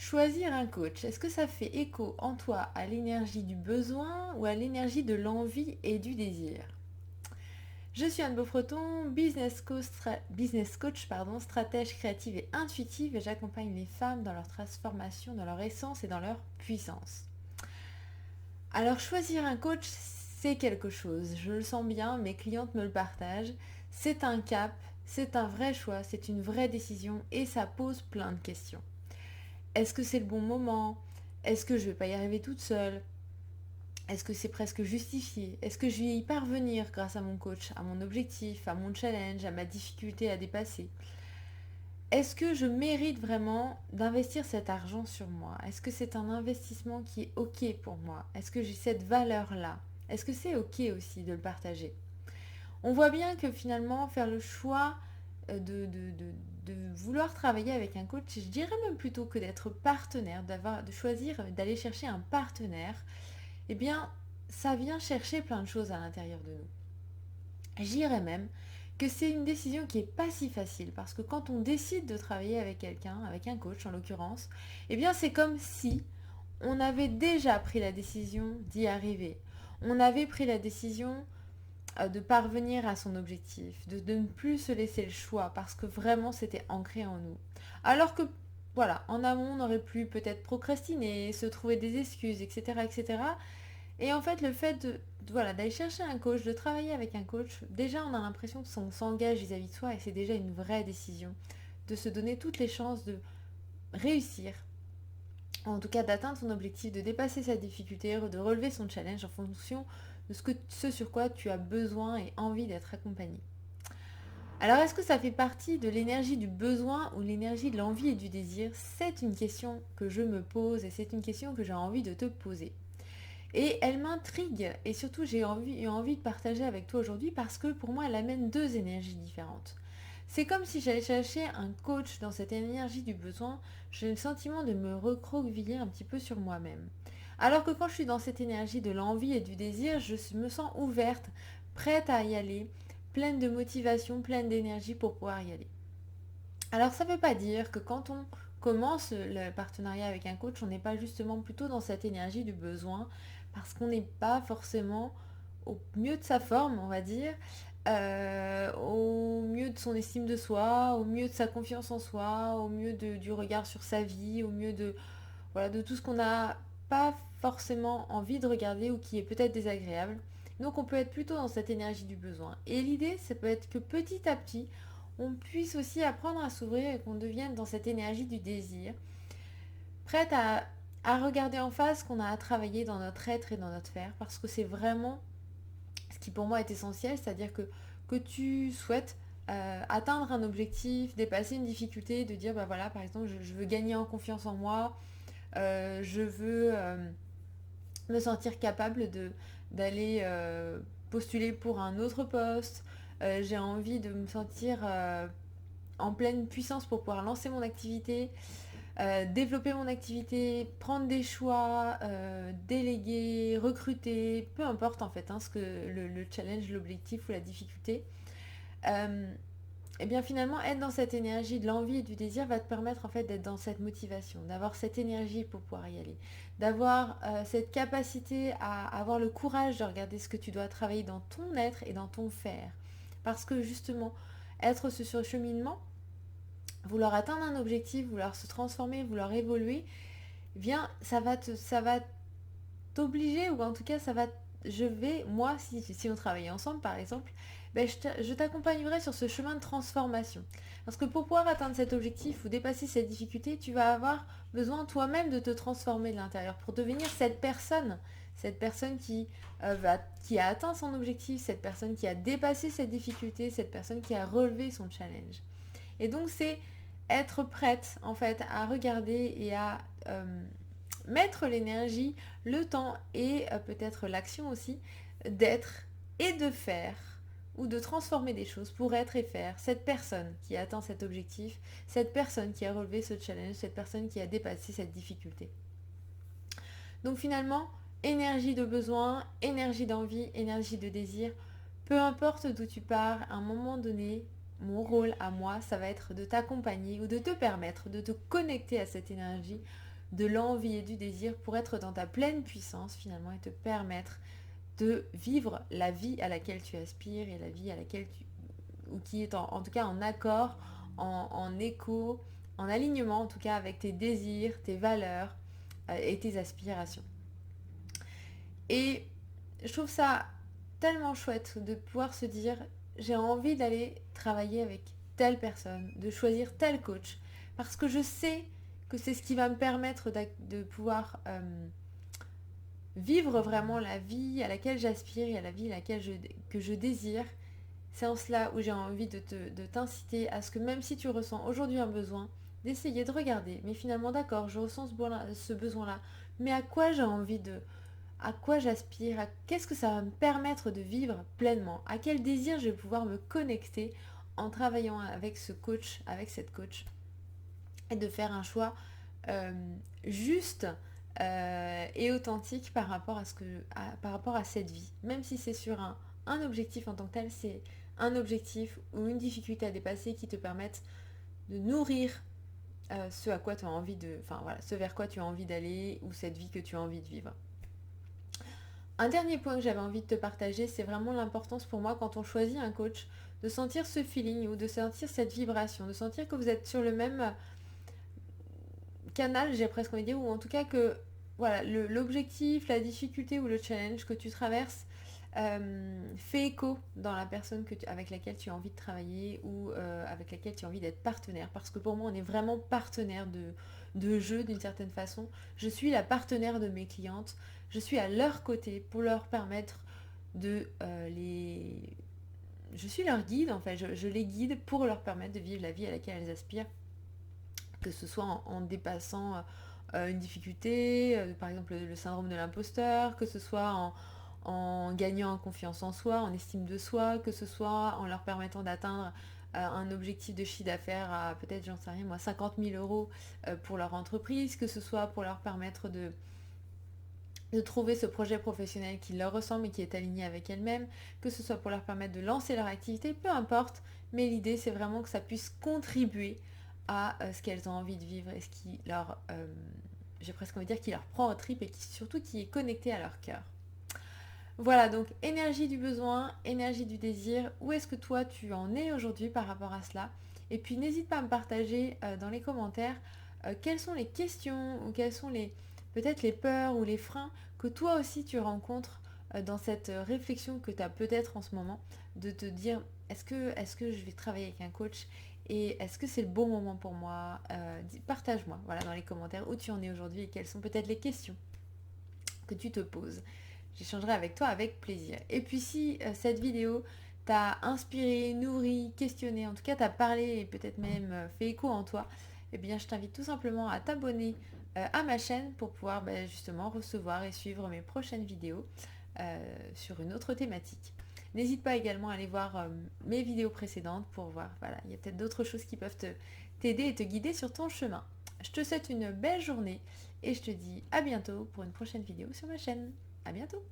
choisir un coach, est-ce que ça fait écho en toi à l'énergie du besoin ou à l'énergie de l'envie et du désir? Je suis Anne Beaufreton, business coach, stratège créative et intuitive et j'accompagne les femmes dans leur transformation, dans leur essence et dans leur puissance. Alors choisir un coach, c'est quelque chose, je le sens bien, mes clientes me le partagent, c'est un cap, c'est un vrai choix, c'est une vraie décision et ça pose plein de questions. Est-ce que c'est le bon moment? Est-ce que je ne vais pas y arriver toute seule? Est-ce que c'est presque justifié? Est-ce que je vais y parvenir grâce à mon coach, à mon objectif, à mon challenge, à ma difficulté à dépasser? Est-ce que je mérite vraiment d'investir cet argent sur moi? Est-ce que c'est un investissement qui est OK pour moi? Est-ce que j'ai cette valeur-là? Est-ce que c'est OK aussi de le partager? On voit bien que finalement, faire le choix de vouloir travailler avec un coach, je dirais même plutôt que d'être partenaire, de choisir d'aller chercher un partenaire, eh bien, ça vient chercher plein de choses à l'intérieur de nous. J'irais même que c'est une décision qui n'est pas si facile, parce que quand on décide de travailler avec quelqu'un, avec un coach en l'occurrence, eh bien c'est comme si on avait déjà pris la décision d'y arriver. On avait pris la décision de parvenir à son objectif, de ne plus se laisser le choix parce que vraiment c'était ancré en nous. Alors que, voilà, en amont, on aurait pu peut-être procrastiner, se trouver des excuses, etc., etc. Et en fait, le fait voilà, d'aller chercher un coach, de travailler avec un coach, déjà on a l'impression qu'on s'engage vis-à-vis de soi et c'est déjà une vraie décision de se donner toutes les chances de réussir, en tout cas d'atteindre son objectif, de dépasser sa difficulté, de relever son challenge en fonction de ce sur quoi tu as besoin et envie d'être accompagné. Alors est-ce que ça fait partie de l'énergie du besoin ou l'énergie de l'envie et du désir? C'est une question que je me pose et c'est une question que j'ai envie de te poser. Et elle m'intrigue et surtout j'ai eu envie de partager avec toi aujourd'hui parce que pour moi elle amène deux énergies différentes. C'est comme si j'allais chercher un coach dans cette énergie du besoin, j'ai le sentiment de me recroqueviller un petit peu sur moi-même. Alors que quand je suis dans cette énergie de l'envie et du désir, je me sens ouverte, prête à y aller, pleine de motivation, pleine d'énergie pour pouvoir y aller. Alors ça ne veut pas dire que quand on commence le partenariat avec un coach, on n'est pas justement plutôt dans cette énergie du besoin, parce qu'on n'est pas forcément au mieux de sa forme, on va dire, au mieux de son estime de soi, au mieux de sa confiance en soi, au mieux du regard sur sa vie, au mieux de, voilà, de tout ce qu'on n'a pas forcément envie de regarder ou qui est peut-être désagréable. Donc on peut être plutôt dans cette énergie du besoin. Et l'idée, ça peut être que petit à petit, on puisse aussi apprendre à s'ouvrir et qu'on devienne dans cette énergie du désir, prête à regarder en face ce qu'on a à travailler dans notre être et dans notre faire, parce que c'est vraiment ce qui pour moi est essentiel, c'est-à-dire que tu souhaites atteindre un objectif, dépasser une difficulté, de dire, bah voilà, par exemple, je veux gagner en confiance en moi, je veux me sentir capable d'aller postuler pour un autre poste, j'ai envie de me sentir en pleine puissance pour pouvoir lancer mon activité, développer mon activité, prendre des choix, déléguer, recruter, peu importe en fait ce que le challenge, l'objectif ou la difficulté. Euh, et bien finalement, être dans cette énergie de l'envie et du désir va te permettre en fait d'être dans cette motivation, d'avoir cette énergie pour pouvoir y aller, d'avoir cette capacité à avoir le courage de regarder ce que tu dois travailler dans ton être et dans ton faire. Parce que justement, être sur ce cheminement, vouloir atteindre un objectif, vouloir se transformer, vouloir évoluer, eh bien ça va t'obliger, ou en tout cas moi, si on travaillait ensemble par exemple, ben, je t'accompagnerai sur ce chemin de transformation. Parce que pour pouvoir atteindre cet objectif ou dépasser cette difficulté, tu vas avoir besoin toi-même de te transformer de l'intérieur pour devenir cette personne qui a atteint son objectif, cette personne qui a dépassé cette difficulté, cette personne qui a relevé son challenge. Et donc c'est être prête en fait à regarder et à mettre l'énergie, le temps et peut-être l'action aussi d'être et de faire ou de transformer des choses pour être et faire cette personne qui a atteint cet objectif, cette personne qui a relevé ce challenge, cette personne qui a dépassé cette difficulté. Donc finalement, énergie de besoin, énergie d'envie, énergie de désir, peu importe d'où tu pars, à un moment donné, mon rôle à moi, ça va être de t'accompagner ou de te permettre de te connecter à cette énergie de l'envie et du désir pour être dans ta pleine puissance finalement et te permettre de vivre la vie à laquelle tu aspires et la vie à laquelle ou qui est en tout cas en accord, en écho, en alignement en tout cas avec tes désirs, tes valeurs et tes aspirations. Et je trouve ça tellement chouette de pouvoir se dire j'ai envie d'aller travailler avec telle personne, de choisir tel coach, parce que je sais que c'est ce qui va me permettre de pouvoir vivre vraiment la vie à laquelle j'aspire et à la vie que je désire. C'est en cela où j'ai envie de t'inciter à ce que même si tu ressens aujourd'hui un besoin, d'essayer de regarder, mais finalement d'accord, je ressens ce besoin-là, mais à quoi j'ai envie à quoi j'aspire, qu'est-ce que ça va me permettre de vivre pleinement, à quel désir je vais pouvoir me connecter en travaillant avec ce coach, avec cette coach, et de faire un choix juste et authentique par rapport par rapport à cette vie. Même si c'est sur un objectif en tant que tel, c'est un objectif ou une difficulté à dépasser qui te permettent de nourrir ce à quoi tu as envie enfin voilà, ce vers quoi tu as envie d'aller ou cette vie que tu as envie de vivre. Un dernier point que j'avais envie de te partager, c'est vraiment l'importance pour moi quand on choisit un coach, de sentir ce feeling ou de sentir cette vibration, de sentir que vous êtes sur le même canal, j'ai presque envie de dire, ou en tout cas que voilà, l'objectif, la difficulté ou le challenge que tu traverses fait écho dans la personne avec laquelle tu as envie de travailler ou avec laquelle tu as envie d'être partenaire. Parce que pour moi, on est vraiment partenaire de jeu d'une certaine façon. Je suis la partenaire de mes clientes. Je suis à leur côté pour leur permettre de Je suis leur guide en fait. Je les guide pour leur permettre de vivre la vie à laquelle elles aspirent. Que ce soit en dépassant une difficulté, par exemple le syndrome de l'imposteur, que ce soit en gagnant en confiance en soi, en estime de soi, que ce soit en leur permettant d'atteindre un objectif de chiffre d'affaires à peut-être, j'en sais rien moi, 50 000 euros pour leur entreprise, que ce soit pour leur permettre de trouver ce projet professionnel qui leur ressemble et qui est aligné avec elles-mêmes, que ce soit pour leur permettre de lancer leur activité, peu importe, mais l'idée c'est vraiment que ça puisse contribuer à ce qu'elles ont envie de vivre et ce qui leur, j'ai presque envie de dire, qui leur prend au trip et surtout qui est connecté à leur cœur. Voilà, donc énergie du besoin, énergie du désir, où est-ce que toi tu en es aujourd'hui par rapport à cela? Et puis n'hésite pas à me partager dans les commentaires quelles sont les questions ou quelles sont peut-être les peurs ou les freins que toi aussi tu rencontres dans cette réflexion que tu as peut-être en ce moment, de te dire est-ce que je vais travailler avec un coach et est-ce que c'est le bon moment pour moi? Partage-moi voilà, dans les commentaires où tu en es aujourd'hui et quelles sont peut-être les questions que tu te poses. J'échangerai avec toi avec plaisir. Et puis si cette vidéo t'a inspiré, nourri, questionné, en tout cas t'a parlé et peut-être même fait écho en toi, eh bien je t'invite tout simplement à t'abonner à ma chaîne pour pouvoir justement recevoir et suivre mes prochaines vidéos sur une autre thématique. N'hésite pas également à aller voir mes vidéos précédentes pour voir, voilà, il y a peut-être d'autres choses qui peuvent t'aider et te guider sur ton chemin. Je te souhaite une belle journée et je te dis à bientôt pour une prochaine vidéo sur ma chaîne. À bientôt!